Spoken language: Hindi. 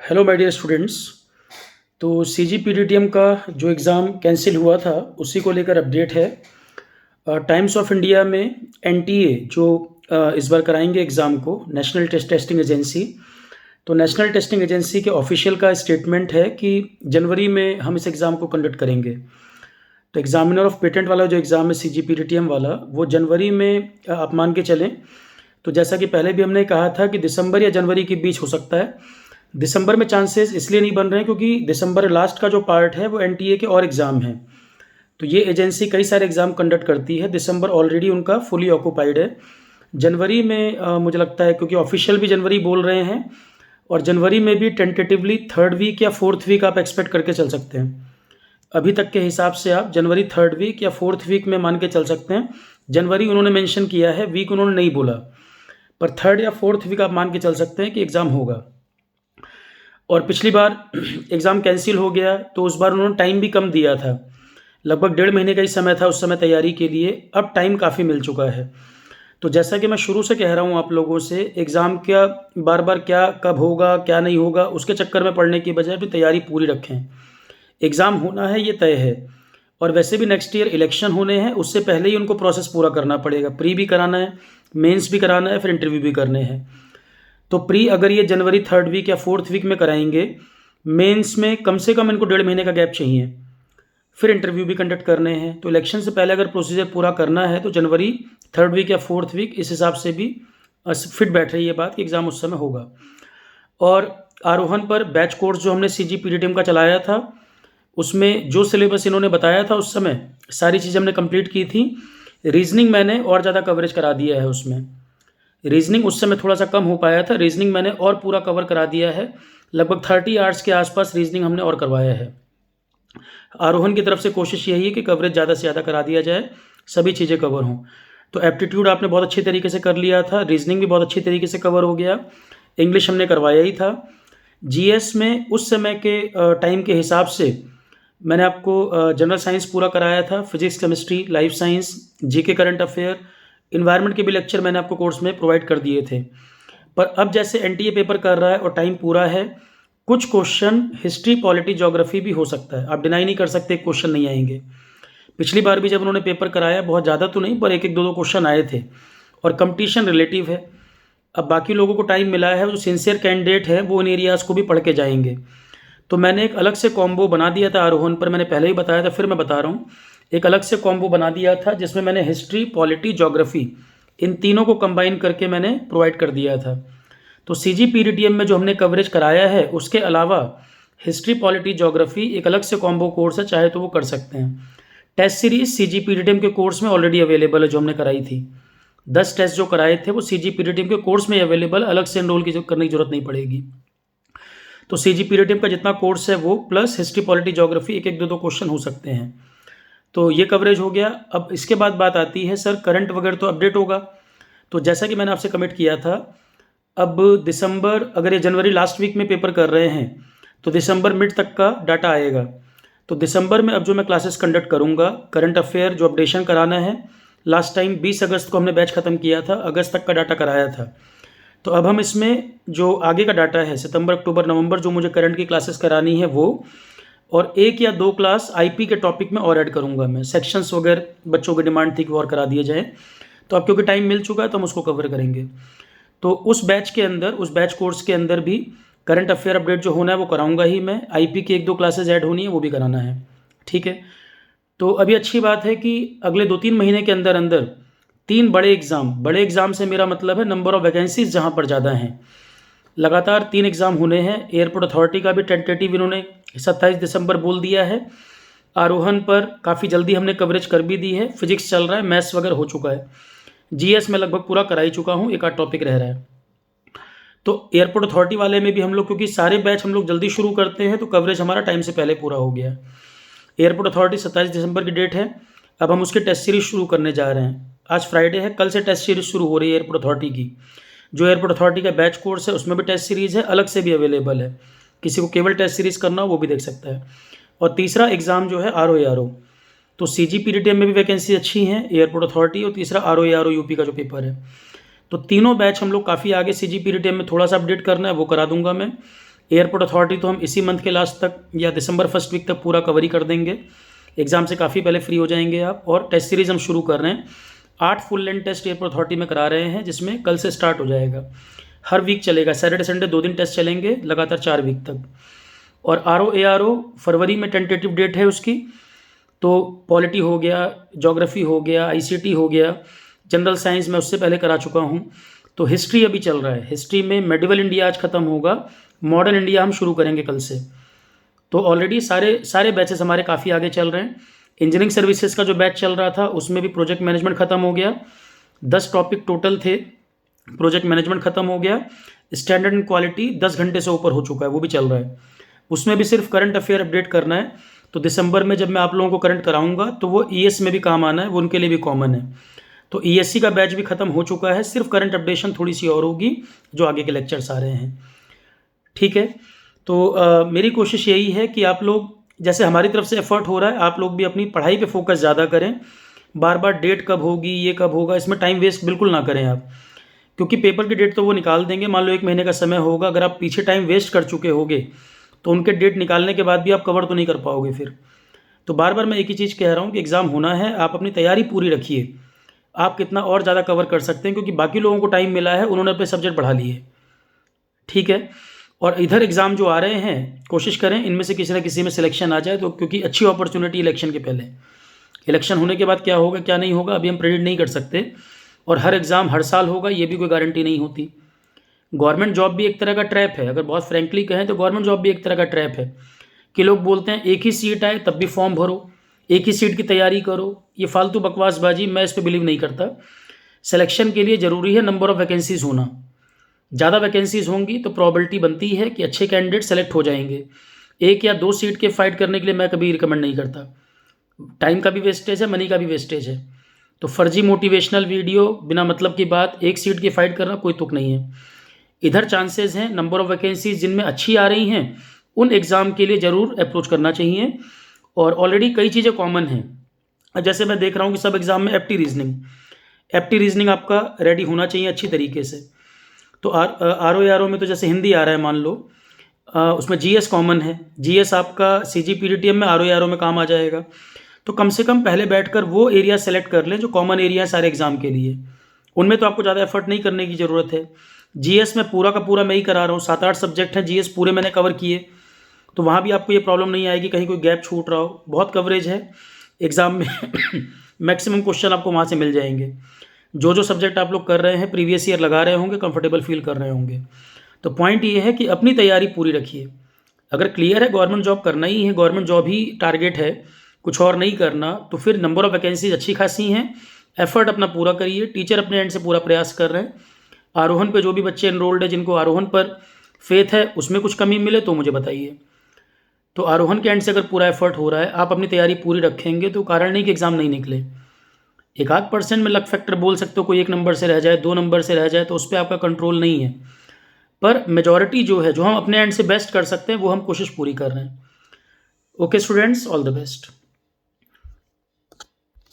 Hello my dear students. तो C G P T T M का जो एग्ज़ाम कैंसिल हुआ था उसी को लेकर अपडेट है। टाइम्स ऑफ इंडिया में एन टी ए जो इस बार कराएंगे एग्ज़ाम को, नेशनल टेस्टिंग एजेंसी। तो नेशनल टेस्टिंग एजेंसी के ऑफिशियल का स्टेटमेंट है कि जनवरी में हम इस एग्ज़ाम को कंडक्ट करेंगे। तो एग्जामिनर ऑफ पेटेंट वाला जो एग्ज़ाम है C G P T T M वाला, वो जनवरी में आप मान के चलें। तो जैसा कि पहले भी हमने कहा था कि दिसंबर या जनवरी के बीच हो सकता है। दिसंबर में चांसेस इसलिए नहीं बन रहे हैं क्योंकि दिसंबर लास्ट का जो पार्ट है वो एनटीए के और एग्ज़ाम हैं। तो ये एजेंसी कई सारे एग्ज़ाम कंडक्ट करती है। दिसंबर ऑलरेडी उनका फुली ऑक्यूपाइड है। जनवरी में मुझे लगता है, क्योंकि ऑफिशियल भी जनवरी बोल रहे हैं, और जनवरी में भी टेंटेटिवली थर्ड वीक या फोर्थ वीक आप एक्सपेक्ट करके चल सकते हैं। अभी तक के हिसाब से आप जनवरी थर्ड वीक या फोर्थ वीक में मान के चल सकते हैं। जनवरी उन्होंने मेंशन किया है, वीक उन्होंने नहीं बोला, पर थर्ड या फोर्थ वीक आप मान के चल सकते हैं कि एग्ज़ाम होगा। और पिछली बार एग्ज़ाम कैंसिल हो गया तो उस बार उन्होंने टाइम भी कम दिया था, लगभग 1.5 महीने का ही समय था उस समय तैयारी के लिए। अब टाइम काफ़ी मिल चुका है। तो जैसा कि मैं शुरू से कह रहा हूँ आप लोगों से, एग्ज़ाम क्या बार बार क्या कब होगा क्या नहीं होगा उसके चक्कर में पड़ने की बजाय अपनी तैयारी पूरी रखें। एग्ज़ाम होना है ये तय है, और वैसे भी नेक्स्ट ईयर इलेक्शन होने हैं, उससे पहले ही उनको प्रोसेस पूरा करना पड़ेगा। प्री भी कराना है, मेंस भी कराना है, फिर इंटरव्यू भी करने हैं। तो प्री अगर ये जनवरी थर्ड वीक या फोर्थ वीक में कराएंगे, मेंस में कम से कम इनको 1.5 महीने का गैप चाहिए, फिर इंटरव्यू भी कंडक्ट करने हैं। तो इलेक्शन से पहले अगर प्रोसीजर पूरा करना है तो जनवरी थर्ड वीक या फोर्थ वीक, इस हिसाब से भी फिट बैठ रही है बात कि एग्ज़ाम उस समय होगा। और आरोहण पर बैच कोर्स जो हमने C G P T T M का चलाया था, उसमें जो सिलेबस इन्होंने बताया था उस समय सारी चीज़ें हमने कंप्लीट की थी। रीजनिंग मैंने और ज़्यादा कवरेज करा दिया है उसमें। रीजनिंग उस समय थोड़ा सा कम हो पाया था, रीजनिंग मैंने और पूरा कवर करा दिया है। लगभग 30 आवर्स के आसपास रीजनिंग हमने और करवाया है। आरोहण की तरफ से कोशिश यही है कि कवरेज ज़्यादा से ज़्यादा करा दिया जाए, सभी चीज़ें कवर हों। तो एप्टीट्यूड आपने बहुत अच्छे तरीके से कर लिया था, रीजनिंग भी बहुत अच्छी तरीके से कवर हो गया, इंग्लिश हमने करवाया ही था। जीएस में उस समय के टाइम के हिसाब से मैंने आपको जनरल साइंस पूरा कराया था, physics chemistry life science GK current affair environment के भी लेक्चर मैंने आपको कोर्स में प्रोवाइड कर दिए थे। पर अब जैसे एनटीए पेपर कर रहा है और टाइम पूरा है, कुछ क्वेश्चन हिस्ट्री पॉलिटी ज्योग्राफी भी हो सकता है। आप डिनाई नहीं कर सकते क्वेश्चन नहीं आएंगे। पिछली बार भी जब उन्होंने पेपर कराया, बहुत ज़्यादा तो नहीं पर एक एक दो दो क्वेश्चन आए थे, और कंपटीशन रिलेटिव है। अब बाकी लोगों को टाइम मिला है, जो सिंसियर कैंडिडेट है वो इन एरियाज़ को भी पढ़ के जाएंगे। तो मैंने एक अलग से कॉम्बो बना दिया था आरोहण पर, मैंने पहले ही बताया था, फिर मैं बता रहा हूँ। एक अलग से कॉम्बो बना दिया था जिसमें मैंने हिस्ट्री पॉलिटी ज्योग्राफी इन तीनों को कंबाइन करके मैंने प्रोवाइड कर दिया था। तो C G P T T M में जो हमने कवरेज कराया है उसके अलावा हिस्ट्री पॉलिटी ज्योग्राफी एक अलग से कॉम्बो कोर्स है, चाहे तो वो कर सकते हैं। Test series C G P T T M के कोर्स में ऑलरेडी अवेलेबल है, जो हमने कराई थी। 10 टेस्ट जो कराए थे वो C G P T T M के कोर्स में अवेलेबल, अलग से एनरोल करने की जरूरत नहीं पड़ेगी। तो C G P T T M का जितना कोर्स है वो प्लस हिस्ट्री पॉलिटी ज्योग्राफी एक एक दो दो क्वेश्चन हो सकते हैं। तो ये कवरेज हो गया। अब इसके बाद बात आती है सर करंट वगैरह तो अपडेट होगा। तो जैसा कि मैंने आपसे कमिट किया था, अब दिसंबर, अगर ये जनवरी लास्ट वीक में पेपर कर रहे हैं तो दिसंबर मिड तक का डाटा आएगा। तो दिसंबर में अब जो मैं क्लासेस कंडक्ट करूँगा, करंट अफेयर जो अपडेशन कराना है, लास्ट टाइम 20 अगस्त को हमने बैच ख़त्म किया था, अगस्त तक का डाटा कराया था। तो अब हम इसमें जो आगे का डाटा है, सितंबर अक्टूबर नवंबर जो मुझे करंट की क्लासेस करानी है वो, और 1 या 2 क्लास आईपी के टॉपिक में और ऐड करूँगा मैं। सेक्शंस वगैरह बच्चों की डिमांड थी कि और करा दिए जाए, तो अब क्योंकि टाइम मिल चुका है तो हम उसको कवर करेंगे। तो उस बैच के अंदर, उस बैच कोर्स के अंदर भी करंट अफेयर अपडेट जो होना है वो कराऊंगा ही मैं। आईपी की 1-2 क्लासेज ऐड होनी है, वो भी कराना है। ठीक है। तो अभी अच्छी बात है कि अगले 2-3 महीने के अंदर अंदर 3 बड़े एग्ज़ाम से मेरा मतलब है नंबर ऑफ़ वैकेंसीज जहाँ पर ज़्यादा हैं, लगातार 3 एग्ज़ाम होने हैं। एयरपोर्ट अथॉरिटी का भी टेंटेटिव इन्होंने 27 दिसंबर बोल दिया है। आरोहण पर काफ़ी जल्दी हमने कवरेज कर भी दी है, फिजिक्स चल रहा है, मैथ्स वगैरह हो चुका है, जीएस में लगभग पूरा करा ही चुका हूँ, एक आध टॉपिक रह रहा है। तो एयरपोर्ट अथॉरिटी वाले में भी हम लोग, क्योंकि सारे बैच हम लोग जल्दी शुरू करते हैं तो कवरेज हमारा टाइम से पहले पूरा हो गया। एयरपोर्ट अथॉरिटी 27 दिसंबर की डेट है। अब हम उसकी टेस्ट सीरीज शुरू करने जा रहे हैं। आज फ्राइडे है, कल से टेस्ट सीरीज शुरू हो रही है एयरपोर्ट अथॉरिटी की। जो एयरपोर्ट अथॉरिटी का बैच कोर्स है उसमें भी टेस्ट सीरीज़ है, अलग से भी अवेलेबल है, किसी को केवल टेस्ट सीरीज़ करना हो वो भी देख सकता है। और तीसरा एग्ज़ाम जो है आर ओ, तो C G P T T M में भी वैकेंसी अच्छी है, एयरपोर्ट अथॉरिटी, और तीसरा आर ओ यूपी का जो पेपर है। तो तीनों बैच हम लोग काफ़ी आगे, C G P T T M में थोड़ा सा अपडेट करना है वो करा दूंगा मैं। एयरपोर्ट अथॉरिटी तो हम इसी मंथ के लास्ट तक या दिसंबर फर्स्ट वीक तक पूरा कवर ही कर देंगे। एग्ज़ाम से काफ़ी पहले फ्री हो जाएंगे आप। और टेस्ट सीरीज़ हम शुरू कर रहे हैं, 8 full length test airport authority में करा रहे हैं, जिसमें कल से स्टार्ट हो जाएगा। हर वीक चलेगा, सैटरडे संडे 2 दिन टेस्ट चलेंगे लगातार 4 वीक तक। और RO ARO फरवरी में टेंटेटिव डेट है उसकी। तो पॉलिटी हो गया, ज्योग्राफी हो गया, ICT हो गया, जनरल साइंस में उससे पहले करा चुका हूँ। तो हिस्ट्री अभी चल रहा है, हिस्ट्री में मेडिवल इंडिया आज ख़त्म होगा, मॉडर्न इंडिया हम शुरू करेंगे कल से। तो ऑलरेडी सारे बैचेस हमारे काफ़ी आगे चल रहे हैं। इंजीनियरिंग सर्विसेज का जो बैच चल रहा था उसमें भी प्रोजेक्ट मैनेजमेंट ख़त्म हो गया, 10 टॉपिक टोटल थे, प्रोजेक्ट मैनेजमेंट ख़त्म हो गया। स्टैंडर्ड एंड क्वालिटी 10 घंटे से ऊपर हो चुका है, वो भी चल रहा है। उसमें भी सिर्फ करंट अफेयर अपडेट करना है। तो दिसंबर में जब मैं आप लोगों को करंट कराऊंगा तो वो ES में भी काम आना है, वो उनके लिए भी कॉमन है। तो ESC का बैच भी ख़त्म हो चुका है, सिर्फ करंट अपडेशन थोड़ी सी और होगी जो आगे के लेक्चर्स आ रहे हैं। ठीक है, तो मेरी कोशिश यही है कि आप लोग, जैसे हमारी तरफ से एफर्ट हो रहा है, आप लोग भी अपनी पढ़ाई पे फोकस ज़्यादा करें। बार बार डेट कब होगी, ये कब होगा, इसमें टाइम वेस्ट बिल्कुल ना करें आप, क्योंकि पेपर की डेट तो वो निकाल देंगे। मान लो 1 महीने का समय होगा, अगर आप पीछे टाइम वेस्ट कर चुके होगे तो उनके डेट निकालने के बाद भी आप कवर तो नहीं कर पाओगे फिर। तो बार बार मैं एक ही चीज़ कह रहा हूँ कि एग्ज़ाम होना है, आप अपनी तैयारी पूरी रखिए। आप कितना और ज़्यादा कवर कर सकते हैं, क्योंकि बाकी लोगों को टाइम मिला है, उन्होंने अपने सब्जेक्ट बढ़ा लिए। ठीक है, और इधर एग्ज़ाम जो आ रहे हैं, कोशिश करें इनमें से किसी न किसी में सिलेक्शन आ जाए, तो क्योंकि अच्छी अपॉर्चुनिटी इलेक्शन के पहले। इलेक्शन होने के बाद क्या होगा क्या नहीं होगा अभी हम प्रेडिक्ट नहीं कर सकते। और हर एग्ज़ाम हर साल होगा ये भी कोई गारंटी नहीं होती। गवर्नमेंट जॉब भी एक तरह का ट्रैप है, अगर बहुत फ्रेंकली कहें तो गवर्नमेंट जॉब भी एक तरह का ट्रैप है कि लोग बोलते हैं एक ही सीट आए तब भी फॉर्म भरो, एक ही सीट की तैयारी करो। ये फालतू बकवासबाजी, मैं इस पर बिलीव नहीं करता। सिलेक्शन के लिए ज़रूरी है नंबर ऑफ़ वैकेंसीज़ होना। ज़्यादा वैकेंसीज़ होंगी तो प्रॉबिलिटी बनती है कि अच्छे कैंडिडेट सेलेक्ट हो जाएंगे। 1 या 2 सीट के फाइट करने के लिए मैं कभी रिकमेंड नहीं करता, टाइम का भी वेस्टेज है, मनी का भी वेस्टेज है। तो फर्जी मोटिवेशनल वीडियो, बिना मतलब की बात, 1 सीट की फाइट करना कोई तुक नहीं है। इधर चांसेस हैं, नंबर ऑफ़ वैकेंसीज जिनमें अच्छी आ रही हैं उन एग्ज़ाम के लिए ज़रूर अप्रोच करना चाहिए। और ऑलरेडी कई चीज़ें कॉमन हैं, जैसे मैं देख रहा हूँ कि सब एग्ज़ाम में एप्टी रीजनिंग आपका रेडी होना चाहिए अच्छी तरीके से। तो RO ARO में तो जैसे हिंदी आ रहा है मान लो, उसमें GS कॉमन है, GS आपका CG PDTM में RO ARO में काम आ जाएगा। तो कम से कम पहले बैठकर वो एरिया सेलेक्ट कर लें जो कॉमन एरिया है सारे एग्ज़ाम के लिए, उनमें तो आपको ज़्यादा एफर्ट नहीं करने की ज़रूरत है। GS में पूरा का पूरा मैं ही करा रहा हूँ, 7-8 सब्जेक्ट हैं, GS पूरे मैंने कवर किए, तो वहाँ भी आपको ये प्रॉब्लम नहीं आएगी कहीं कोई गैप छूट रहा हो। बहुत कवरेज है एग्ज़ाम में मैक्सिमम क्वेश्चन आपको वहाँ से मिल जाएंगे। जो सब्जेक्ट आप लोग कर रहे हैं प्रीवियस ईयर लगा रहे होंगे, कंफर्टेबल फील कर रहे होंगे। तो पॉइंट ये है कि अपनी तैयारी पूरी रखिए। अगर क्लियर है गवर्नमेंट जॉब करना ही है, गवर्नमेंट जॉब ही टारगेट है, कुछ और नहीं करना, तो फिर नंबर ऑफ़ वैकेंसीज अच्छी खासी हैं, एफर्ट अपना पूरा करिए। टीचर अपने एंड से पूरा प्रयास कर रहे हैं। आरोहण पे जो भी बच्चे एनरोल्ड है, जिनको आरोहण पर फेथ है, उसमें कुछ कमी मिले तो मुझे बताइए। तो आरोहण के एंड से अगर पूरा एफर्ट हो रहा है, आप अपनी तैयारी पूरी रखेंगे, तो कारण नहीं कि एग्ज़ाम नहीं निकले। 1-8% में लक फैक्टर बोल सकते हो, कोई 1 नंबर से रह जाए, 2 नंबर से रह जाए, तो उस पर आपका कंट्रोल नहीं है। पर मेजॉरिटी जो है, जो हम अपने एंड से बेस्ट कर सकते हैं, वो हम कोशिश पूरी कर रहे हैं। Okay students, all the best.